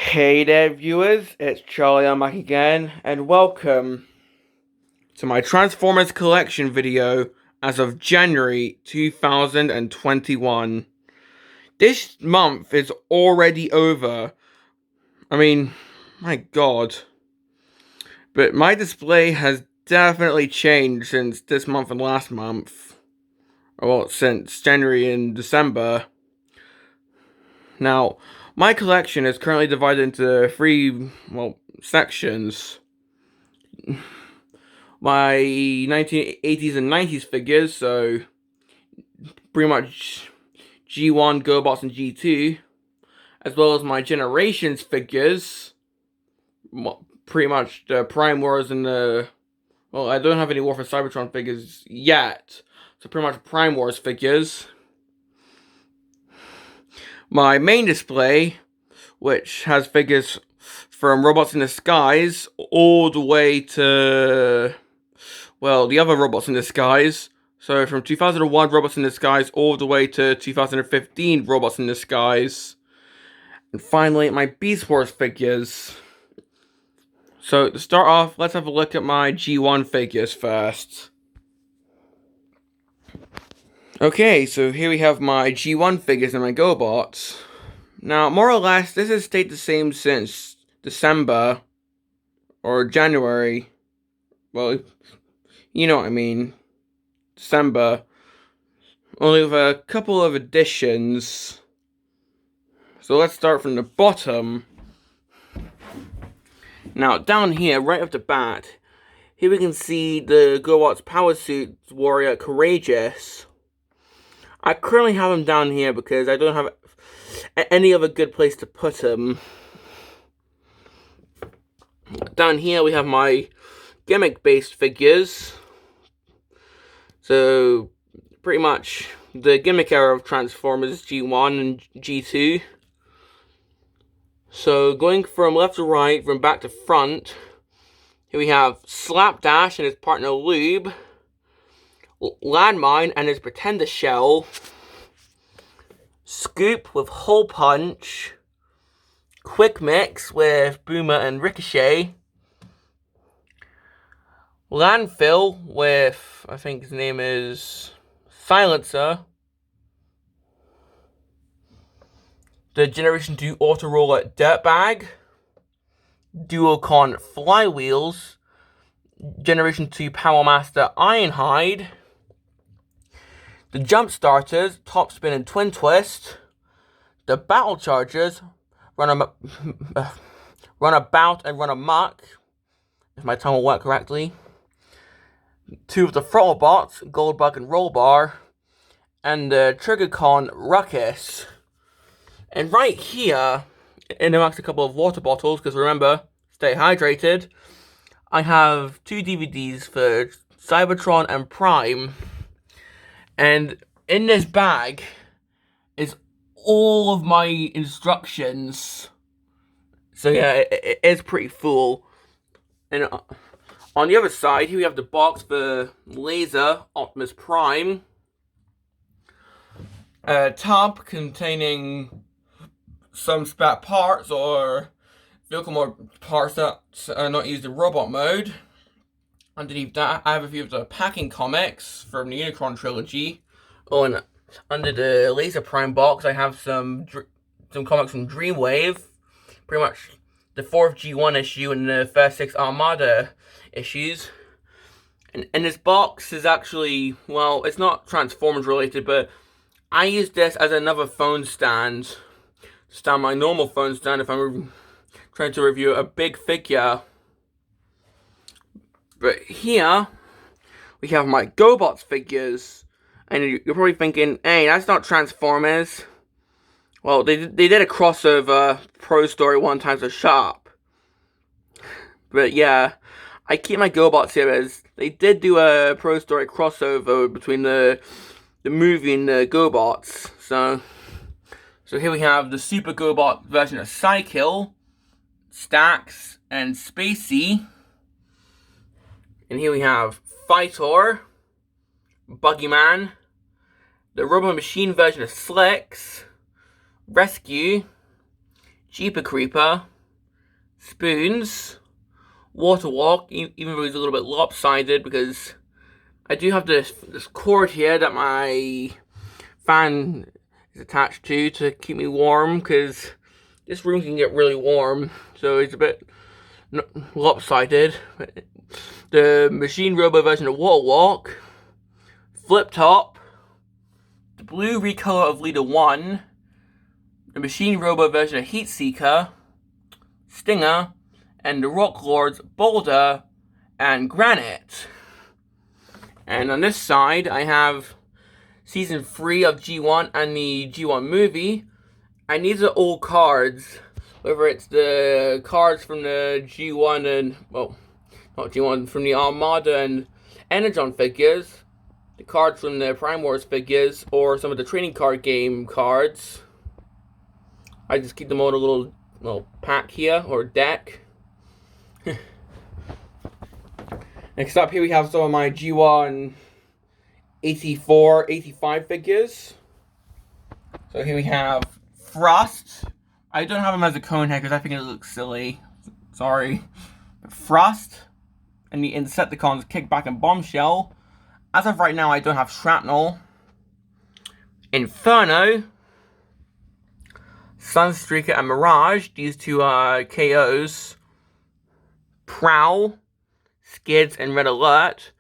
Hey there, viewers, it's Charlie, I'm back again, and welcome to my Transformers collection video as of January 2021. This month is already over. I mean, my god. But my display has definitely changed since this month and last month. Well, since January and December. Now, my collection is currently divided into three, sections. My 1980s and 90s figures, so pretty much G1, GoBots, and G2, as well as my Generations figures, pretty much the Prime Wars and the, well, I don't have any War for Cybertron figures yet, so pretty much Prime Wars figures. My main display, which has figures from Robots in Disguise all the way to, well, the other Robots in Disguise. So from 2001 Robots in Disguise all the way to 2015 Robots in Disguise. And finally, my Beast Wars figures. So to start off, let's have a look at my G1 figures first. Okay, so here we have my G1 figures and my GoBots. Now, more or less, this has stayed the same since December or January. Well, you know what I mean. December. Only with a couple of additions. So let's start from the bottom. Now, down here, right off the bat, here we can see the GoBots Power Suit Warrior Courageous. I currently have him down here because I don't have any other good place to put him. Down here we have my gimmick-based figures. So, pretty much the gimmick era of Transformers G1 and G2. So, going from left to right, from back to front, here we have Slapdash and his partner Lube, Landmine and his Pretender Shell, Scoop with Hole Punch, Quick Mix with Boomer and Ricochet, Landfill with, I think his name is Silencer, the Generation 2 Autoroller Dirtbag, Duocon Flywheels, Generation 2 Power Master Ironhide, the Jump Starters, Top Spin and Twin Twist, the Battle Chargers, Run About and Run Amok, if my tongue will work correctly, two of the Throttle Bots, Goldbug and Rollbar, and the Triggercon Ruckus. And right here, in amongst a couple of water bottles, because remember, stay hydrated, I have two DVDs for Cybertron and Prime. And in this bag is all of my instructions. So yeah, it is pretty full. And on the other side, here we have the box for Laser Optimus Prime. A tub containing some spare parts or vehicle mode parts that are not used in robot mode. Underneath that, I have a few of the packing comics from the Unicron trilogy. Oh, and under the Laser Prime box, I have some comics from Dreamwave. Pretty much the 4th G1 issue and the first 6 Armada issues. And this box is actually, well, it's not Transformers related, but I use this as another phone stand. Stand my normal phone stand if I'm trying to review a big figure. But here, we have my GoBots figures. And you're probably thinking, hey, that's not Transformers. Well, they did a crossover Pro Story one time, so sharp. But yeah, I keep my GoBots here as they did do a Pro Story crossover between the movie and the GoBots. So here we have the Super GoBot version of Psykill, Stax, and Spacey. And here we have Fightor, Buggyman, the Robo Machine version of Slicks, Rescue, Jeeper Creeper, Spoons, Water Walk, even though he's a little bit lopsided because I do have this cord here that my fan is attached to keep me warm, because this room can get really warm, so it's a bit lopsided. The Machine Robo version of Water Walk, Flip Top, the blue recolor of Leader 1, the Machine Robo version of Heat Seeker, Stinger, and the Rock Lords Boulder and Granite. And on this side, I have Season 3 of G1 and the G1 movie. And these are all cards. Whether it's the cards from the G1 and, well, not G1, from the Armada and Energon figures, the cards from the Prime Wars figures, or some of the trading card game cards. I just keep them all in a little pack here, or deck. Next up here we have some of my G1 84, 85 figures. So here we have Frost. I don't have him as a cone head because I think it looks silly. Sorry. But Frost and the Insecticons Kickback and Bombshell. As of right now, I don't have Shrapnel. Inferno. Sunstreaker and Mirage. These two are KOs. Prowl, Skids, and Red Alert.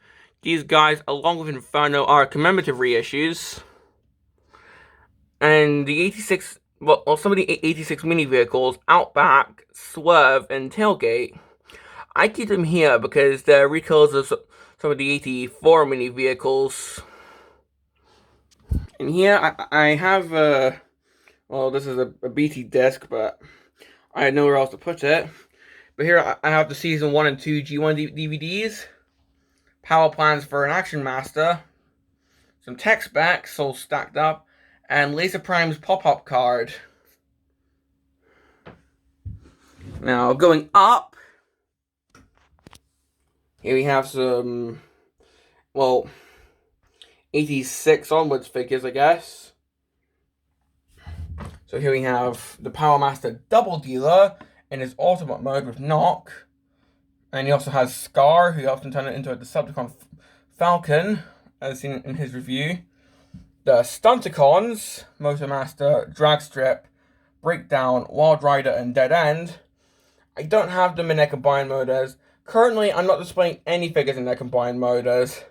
These guys, along with Inferno, are commemorative reissues. And the 86, well, some of the 86 mini vehicles, Outback, Swerve, and Tailgate, I keep them here because they're recolors of some of the 84 mini vehicles. And here I have, well, this is a BT disc, but I had nowhere else to put it. But here I have the Season 1 and 2 G1 DVDs, Power Plans for an Action Master, some text backs all stacked up, and Laser Prime's pop-up card. Now, going up, here we have some, well, 86 onwards figures, I guess. So here we have the Power Master Double Dealer in his ultimate mode with Knock. And he also has Scar, who often turn it into a Decepticon Falcon, as seen in his review. The Stunticons, Motormaster, Dragstrip, Breakdown, Wild Rider, and Dead End. I don't have them in their combined motors. Currently, I'm not displaying any figures in their combined motors.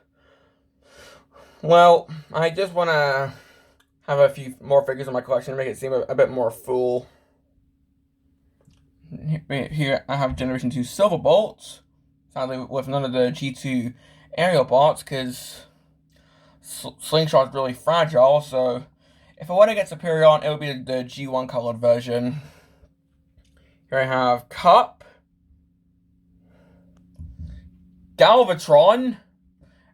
Well, I just want to have a few more figures in my collection to make it seem a bit more full. Here I have Generation 2 Silverbolt, sadly with none of the G2 aerial bots, because Slingshot's really fragile, so if I were to get Superion, it would be the G1 colored version. Here I have Cup, Galvatron,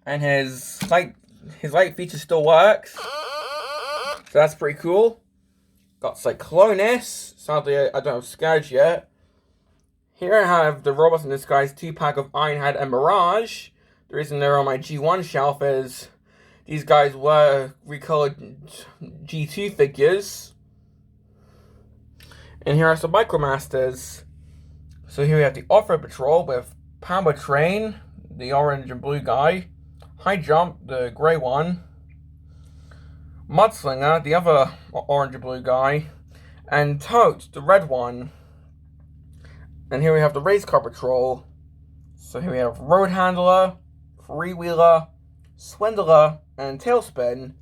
and his light feature still works, so that's pretty cool. Got Cyclonus. Sadly, I don't have Scourge yet. Here I have the Robots in Disguise 2-pack of Ironhead and Mirage. The reason they're on my G1 shelf is these guys were recolored G2 figures. And here are some Micromasters. So here we have the Off-Road Patrol with Power Train, the orange and blue guy. High Jump, the grey one. Mudslinger, the other orange and blue guy, and Tote, the red one. And here we have the Race Car Patrol. So here we have Road Handler, Freewheeler, Swindler, and Tailspin.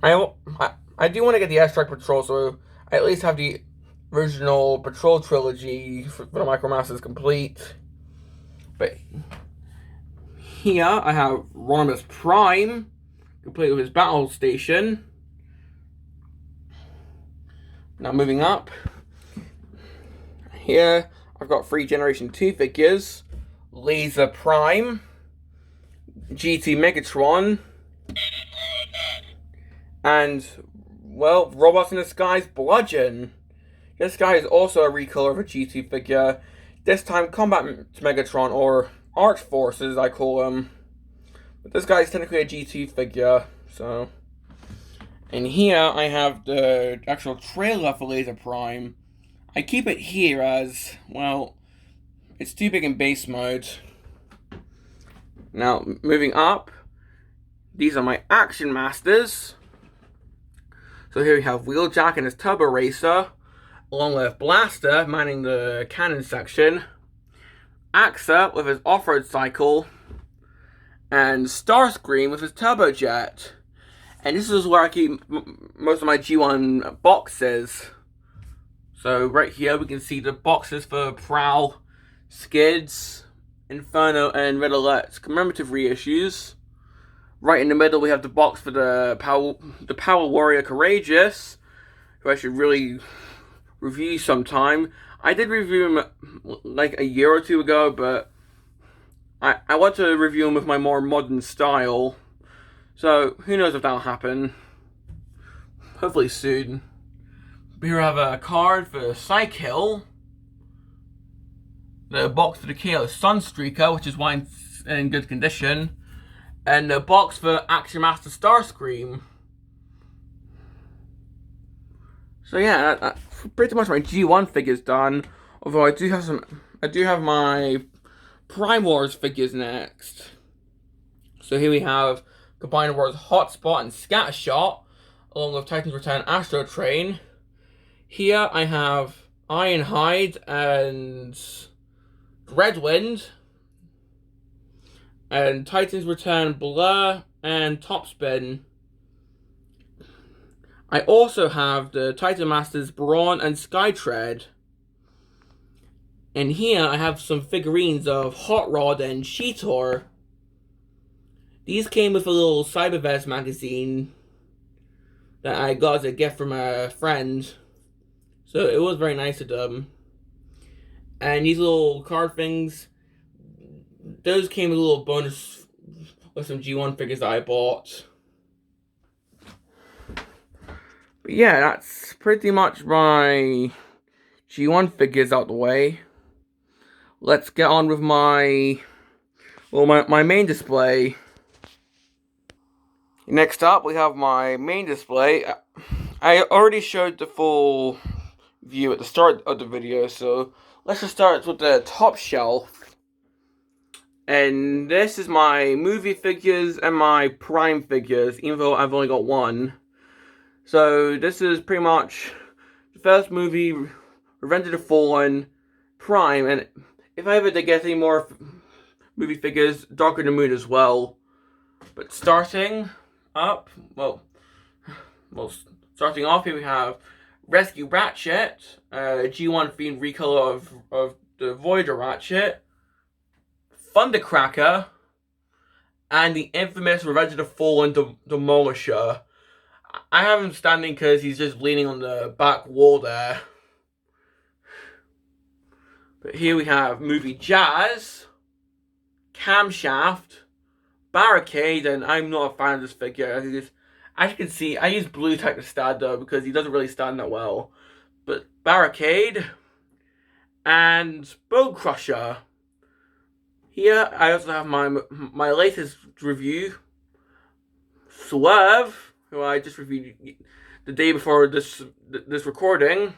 I do want to get the Airstrike Patrol, so I at least have the original Patrol trilogy for the Micromasters complete. But here I have Rodimus Prime, complete with his battle station. Now moving up, here I've got 3 Generation 2 figures, Laser Prime, GT Megatron, and, well, Robots in Disguise Bludgeon. This guy is also a recolor of a GT figure, this time Combat Megatron, or Arch Forces I call him. But this guy is technically a G2 figure, so. And here I have the actual trailer for Laser Prime. I keep it here as, well, it's too big in base mode. Now, moving up, these are my Action Masters. So here we have Wheeljack and his Turbo Racer, along with Blaster manning the cannon section, Axa with his off-road cycle, and Starscream with his turbojet. And this is where I keep most of my G1 boxes. So right here we can see the boxes for Prowl, Skids, Inferno, and Red Alert's commemorative reissues. Right in the middle we have the box for the Power Warrior Courageous, who I should really review sometime. I did review him like a year or two ago, but I want to review him with my more modern style. So who knows if that'll happen. Hopefully soon. Here we have a card for Cykill. The box for the KO Sunstreaker, which is why it's in good condition. And the box for Action Master Starscream. So yeah, that's pretty much my G1 figures done. Although I do have my Prime Wars figures next. So here we have Combiner Wars Hotspot and Scattershot, along with Titans Return Astro Train. Here I have Ironhide and Dreadwind, and Titans Return Blur and Topspin. I also have the Titan Masters Brawn and Skytread. And here I have some figurines of Hot Rod and Cheetor. These came with a little Cyberverse magazine that I got as a gift from a friend. So it was very nice of them. And these little card things, those came with a little bonus with some G1 figures that I bought. But yeah, that's pretty much my G1 figures out the way. Let's get on with my main display. Next up, we have my main display. I already showed the full view at the start of the video, so let's just start with the top shelf. And this is my movie figures and my Prime figures, even though I've only got one. So this is pretty much the first movie, Revenge of the Fallen, Prime, and if I ever did get any more movie figures, Dark of the Moon as well. But starting up, starting off, here we have Rescue Ratchet, G1 themed recolor of the Voyager Ratchet, Thundercracker, and the infamous Revenge of the Fallen Demolisher. I have him standing because he's just leaning on the back wall there. But here we have Movie Jazz, Camshaft, Barricade, and I'm not a fan of this figure. As you can see, I use Blue Tech to stand though because he doesn't really stand that well. But Barricade and Bone Crusher. Here I also have my latest review, Swerve, who I just reviewed the day before this recording,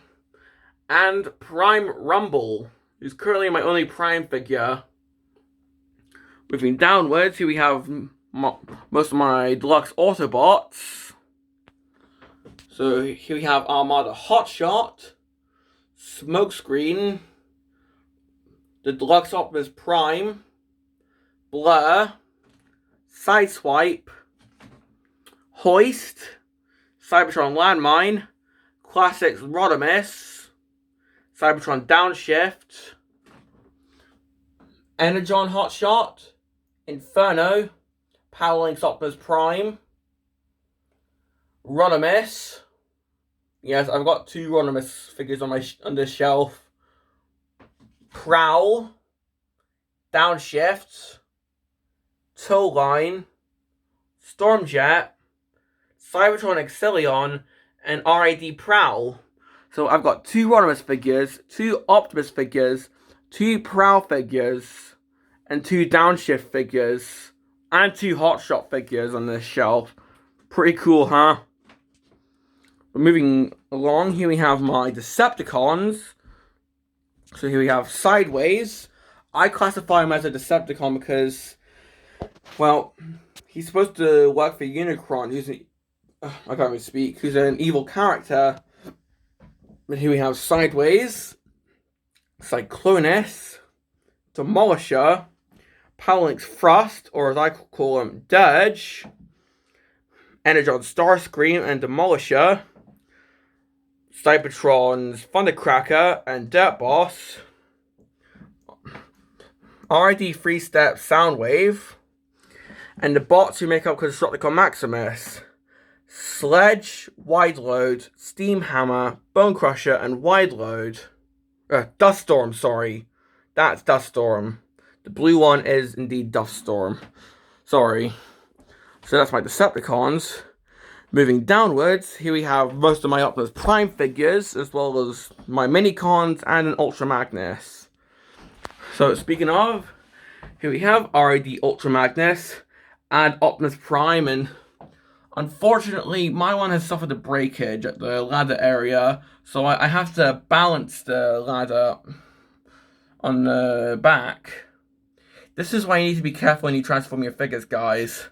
and Prime Rumble, who's currently my only Prime figure. Moving downwards, here we have most of my deluxe Autobots. So here we have Armada Hotshot, Smokescreen, the deluxe Optimus Prime, Blur, Sideswipe, Hoist, Cybertron Landmine, Classics Rodimus, Cybertron Downshift, Energon Hotshot, Inferno, Powerlinks Optimus Prime, Rodimus. Yes, I've got two Rodimus figures on this shelf. Prowl, Downshift, Towline, Stormjet, Cybertron Exilion, and RID Prowl. So I've got two Rodimus figures, two Optimus figures, two Prowl figures, and two Downshift figures, and two Hotshot figures on this shelf. Pretty cool, huh? But moving along, here we have my Decepticons. So here we have Sideways. I classify him as a Decepticon because, well, he's supposed to work for Unicron, who's I can't even speak, who's an evil character. But here we have Sideways, Cyclonus, Demolisher, Parallax Thrust, or as I call him, Dirge, Energon Starscream and Demolisher, Cybertron's Thundercracker and Dirt Boss, RID 3-Step Soundwave, and the bots who make up Constructicon Maximus, Sledge, Wideload, Steam Hammer, Bone Crusher, and Wideload. Duststorm, sorry. That's Duststorm. The blue one is indeed Duststorm. Sorry. So that's my Decepticons. Moving downwards, here we have most of my Optimus Prime figures, as well as my Minicons and an Ultra Magnus. So speaking of, here we have RID Ultra Magnus and Optimus Prime, and unfortunately my one has suffered a breakage at the ladder area, so I have to balance the ladder on the back. This is why you need to be careful when you transform your figures, guys.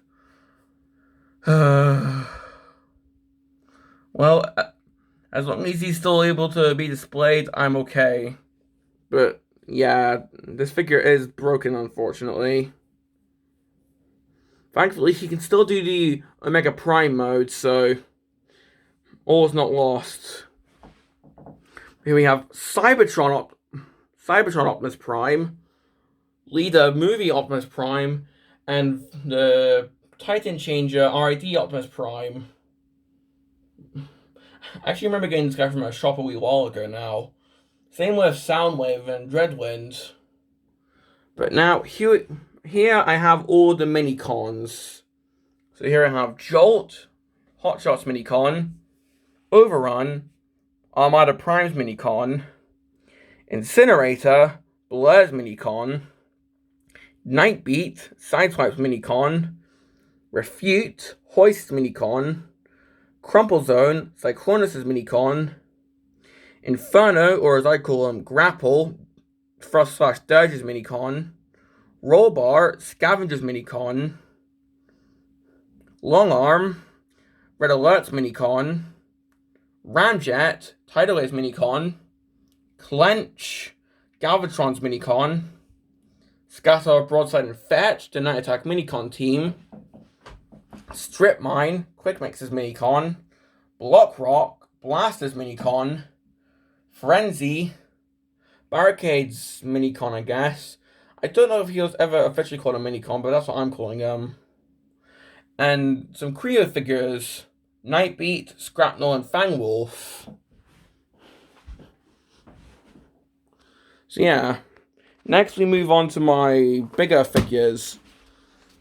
Well, as long as he's still able to be displayed, I'm okay. But, yeah, this figure is broken, unfortunately. Thankfully, he can still do the Omega Prime mode, so all is not lost. Here we have Cybertron Optimus Prime, Leader Movie Optimus Prime, and the Titan Changer RID Optimus Prime. I actually remember getting this guy from a shop a wee while ago now. Same with Soundwave and Dreadwind. But now, here I have all the Minicons. So here I have Jolt, Hotshots Minicon, Overrun, Armada Prime's Minicon, Incinerator, Blair's Minicon, Nightbeat, Sideswipe's Minicon, Refute, Hoist's Minicon, Crumple Zone, Cyclonus' Minicon, Inferno, or as I call him, Grapple, Thrust/Dirge's Minicon, Rollbar, Scavenger's Minicon, Longarm, Red Alert's Minicon, Ramjet, Tidal Wave's Minicon, Clench, Galvatron's Minicon, Scatter, Broadside, and Fetch, the Night Attack Minicon team, Strip Mine, Quick Mix's Minicon, Block Rock, Blaster's Minicon, Frenzy, Barricade's Minicon, I guess. I don't know if he was ever officially called a Minicon, but that's what I'm calling him. And some Creo figures, Nightbeat, Scrapnel, and Fangwolf. So yeah, next we move on to my bigger figures.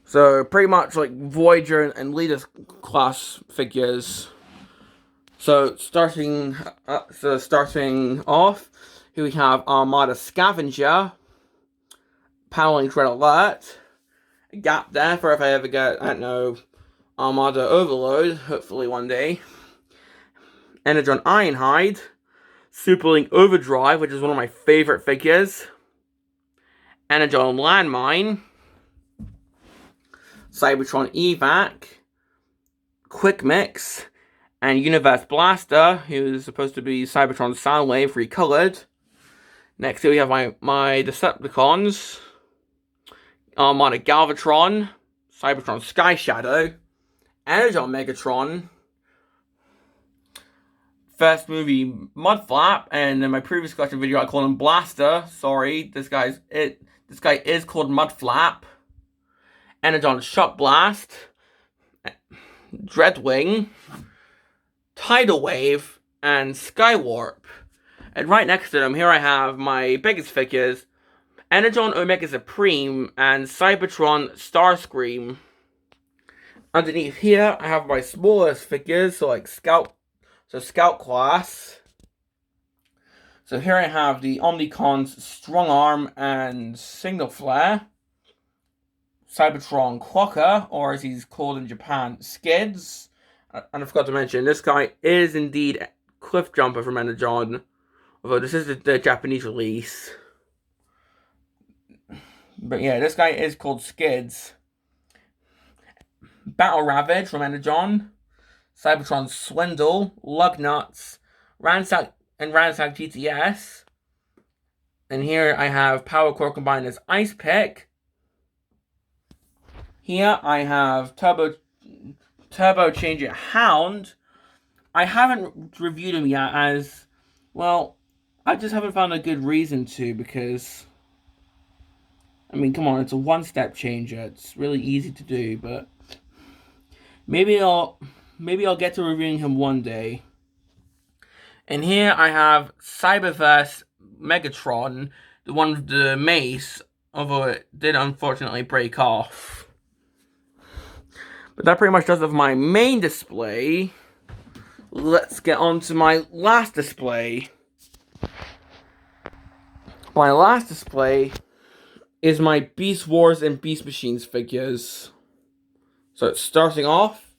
So pretty much like Voyager and Leader class figures. So starting off, here we have Armada Scavenger, Powering Red Alert, a gap there for if I ever get, I don't know, Armada Overload, hopefully one day. Energon Ironhide, Superlink Overdrive, which is one of my favorite figures. Energon Landmine, Cybertron Evac, Quick Mix, and Universe Blaster, who's supposed to be Cybertron Soundwave recolored. Next here we have my Decepticons, Armada Galvatron, Cybertron Sky Shadow, Energon Megatron, first movie Mudflap, and in my previous collection video I called him Blaster. Sorry, this guy is called Mudflap. Energon Shock Blast, Dreadwing, Tidal Wave, and Skywarp. And right next to them, here I have my biggest figures, Energon Omega Supreme and Cybertron Starscream. Underneath here, I have my smallest figures, so like Scout class. So here I have the Omnicons Strong Arm and Signal Flare, Cybertron Clocker, or as he's called in Japan, Skids. And I forgot to mention, this guy is indeed Cliff Jumper from Energon Although this is the Japanese release. But yeah, this guy is called Skids. Battle Ravage from Energon. Cybertron Swindle. Lugnuts. Ransack GTS. And here I have Power Core combined as Ice Pick. Here I have Turbo Changer Hound. I haven't reviewed him yet as, well, I just haven't found a good reason to, because, I mean, come on, it's a one-step changer. It's really easy to do, but maybe I'll get to reviewing him one day. And here I have Cyberverse Megatron, the one with the mace, although it did unfortunately break off. But that pretty much does it for my main display. Let's get on to my last display. My last display is my Beast Wars and Beast Machines figures. So starting off,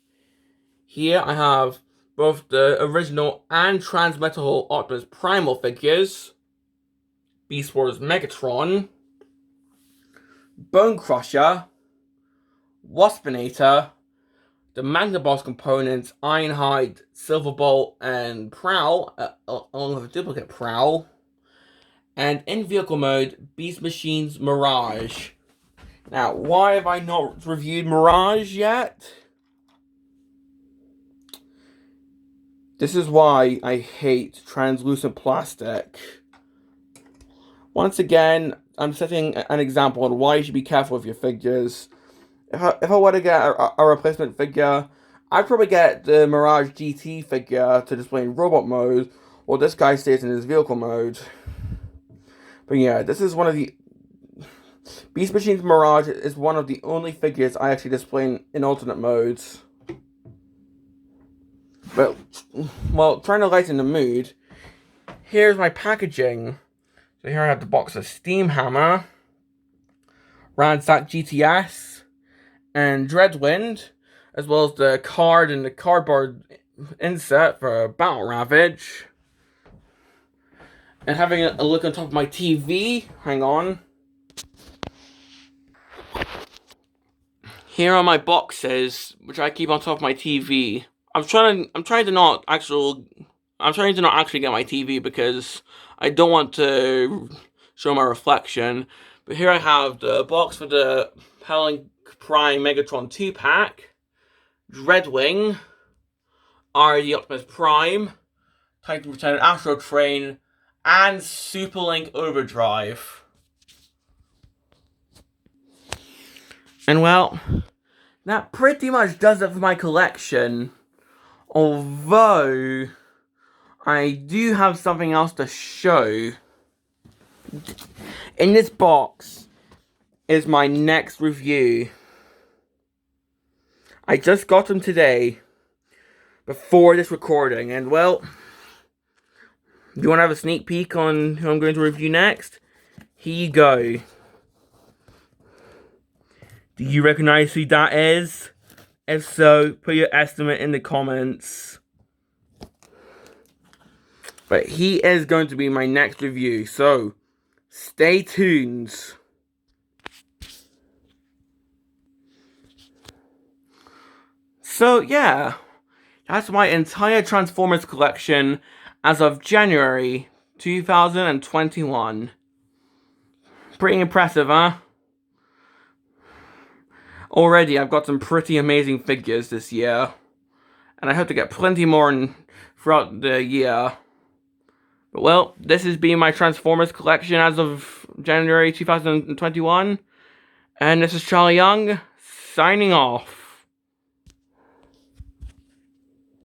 here I have both the original and Transmetal Optimus Primal figures. Beast Wars Megatron, Bone Crusher, Waspinator, the Magnaboss components, Ironhide, Silverbolt, and Prowl, along with a duplicate Prowl. And in vehicle mode, Beast Machines Mirage. Now, why have I not reviewed Mirage yet? This is why I hate translucent plastic. Once again, I'm setting an example on why you should be careful with your figures. If I were to get a replacement figure, I'd probably get the Mirage GT figure to display in robot mode, while this guy stays in his vehicle mode. But yeah, this is one of the... Beast Machines Mirage is one of the only figures I actually display in alternate modes. But, well, trying to lighten the mood, here's my packaging. So here I have the box of Steam Hammer, Ransack GTS, and Dreadwind, as well as the card and the cardboard insert for Battle Ravage. And having a look on top of my TV, hang on. Here are my boxes, which I keep on top of my TV. I'm trying to not actually get my TV because I don't want to show my reflection. But here I have the box for the Howling Prime Megatron 2-pack, Dreadwing, R.I.D. Optimus Prime, Titan Lieutenant Astro Train, and Superlink Overdrive. And well, that pretty much does it for my collection. Although, I do have something else to show. In this box is my next review. I just got them today, before this recording, and well, do you want to have a sneak peek on who I'm going to review next? Here you go. Do you recognize who that is? If so, put your estimate in the comments. But he is going to be my next review, so stay tuned. So yeah, that's my entire Transformers collection as of January 2021. Pretty impressive, huh? Already, I've got some pretty amazing figures this year. And I hope to get plenty more throughout the year. But well, this has been my Transformers collection as of January 2021. And this is Charlie Young, signing off.